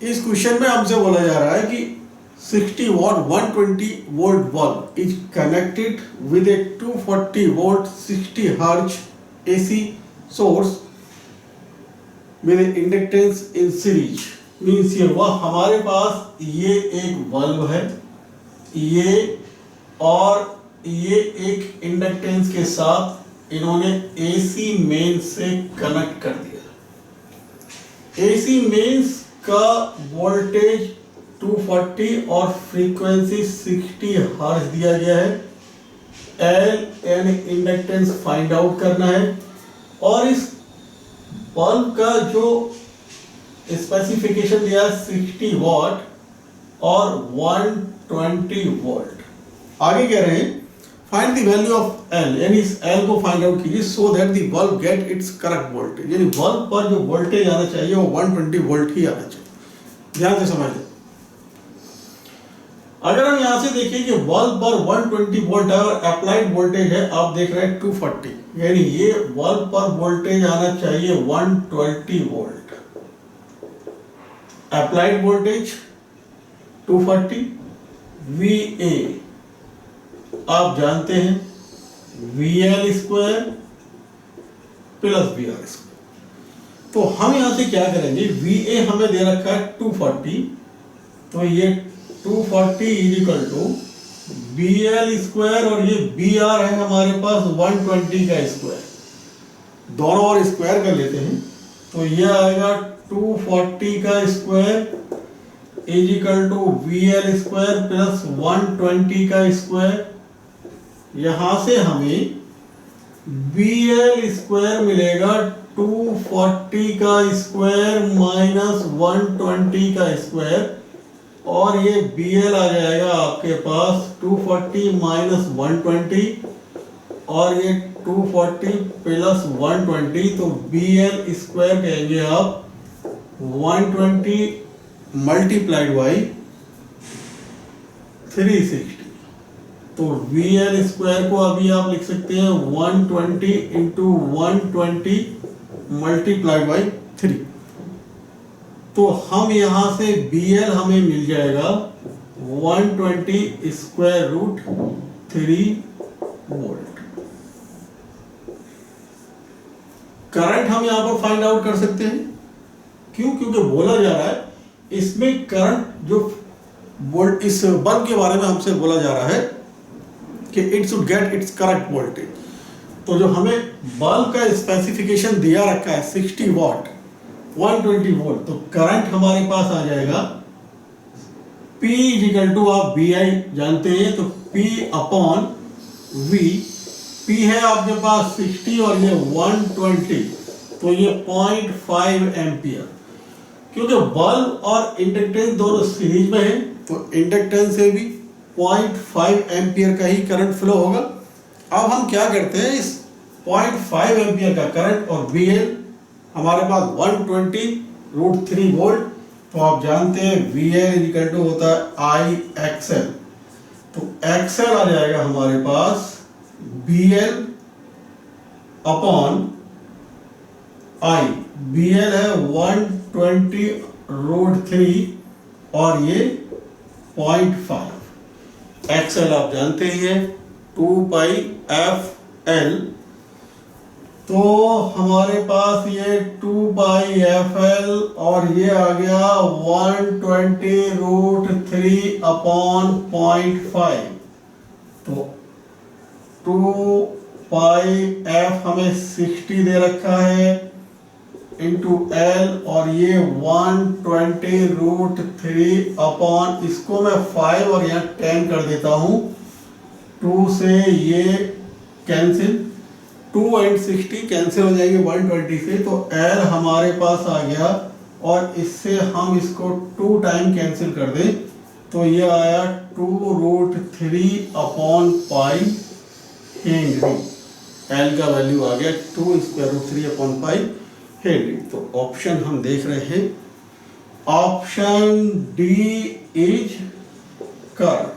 इस क्वेश्चन में हमसे बोला जा रहा है कि 60 what 120 volt bulb is connected with A 240 volt 60 hertz AC source with inductance in series. Means ये हुआ हमारे पास ये एक बल्ब है, ये और ये एक इंडक्टेंस के साथ इन्होंने AC मेन से कनेक्ट कर दिया। AC मेन्स का वोल्टेज 240 और फ्रीक्वेंसी 60 हर्ट्ज दिया गया है। L यानी इंडक्टेंस फाइंड आउट करना है और इस बल्ब का जो स्पेसिफिकेशन दिया है 60 वॉट और 120 वोल्ट। आगे कह रहे हैं find the value of L, यानी इस L को फाइंड आउट कीजिए so that the bulb get its correct voltage, यानी बल्ब पर जो वोल्टेज आना चाहिए वो 120 वोल्ट ही आना चाहिए। ध्यान से समझ लें। अगर हम यहां से देखें कि बल्ब पर 120 वोल्ट है और अप्लाइड वोल्टेज है, आप देख रहे हैं 240, यानी ये बल्ब पर वोल्टेज आना चाहिए 120 वोल्ट। अप्लाइड वोल्टेज 240, VA आप जानते हैं VL square plus VR square. तो हम यहां से क्या करेंगे, VA हमें दे रखा है 240, तो ये 240 is equal to BL square और ये BR है हमारे पास 120 का स्क्वायर, दोनों और स्क्वायर कर लेते हैं तो ये आएगा 240 का square is equal to VL square plus 120 का स्क्वायर। यहां से हमें BL स्क्वायर मिलेगा 240 का स्क्वायर माइनस 120 का स्क्वायर और ये BL आ जाएगा आपके पास 240 माइनस 120 और ये 240 प्लस 120, तो BL स्क्वायर कहेंगे आप 120 मल्टीप्लाइड बाई 360। तो VL स्क्वायर को अभी आप लिख सकते हैं 120 इंटू 120 मल्टीप्लाइड बाई 3। तो हम यहां से BL हमें मिल जाएगा 120 स्क्वायर रूट 3 वोल्ट। करंट हम यहां पर फाइंड आउट कर सकते हैं, क्यों? क्योंकि बोला जा रहा है इसमें करंट जो वोल्ट इस बल्ब के बारे में हमसे बोला जा रहा है कि it should get its correct voltage. तो जो हमें बल्ब का स्पेसिफिकेशन दिया रखा है 60 वॉट 120 वोल्ट, तो करंट हमारे पास आ जाएगा P इक्वल टू आप BI जानते हैं, तो P अपॉन V। P है आपके पास 60 और ये 120, तो ये 0.5 एम्पियर। क्योंकि बल्ब और इंडक्टेंस दोनों सीरीज में है तो इंडक्टेंस से भी 0.5 एम्पियर का ही करंट फ्लो होगा। अब हम क्या करते हैं, इस 0.5 एम्पियर का करंट और BL हमारे पास 120 रूट 3 वोल्ट, तो आप जानते हैं VL इक्वल टू होता है IXL, तो XL आ जाएगा हमारे पास BL अपॉन I। BL है 120 रूट 3 और ये 0.5। XL आप जानते ही हैं 2 पाई FL, तो हमारे पास ये 2 पाई FL और ये आ गया 120 रूट 3 अपॉन 0.5। तो 2 पाई F हमें 60 दे रखा है इंटू L और ये 120 रूट 3 अपॉन, इसको मैं 5 और यहाँ 10 कर देता हूँ, 2 से ये कैंसिल, 2 एंड 60 कैंसिल हो जाएंगे 120 से, तो L हमारे पास आ गया और इससे हम इसको 2 टाइम कैंसिल कर दें तो ये आया 2 root 3 upon pi henry. L का वैल्यू आ गया 2 square root 3 upon pi henry. तो ऑप्शन हम देख रहे हैं, ऑप्शन D इज करेक्ट।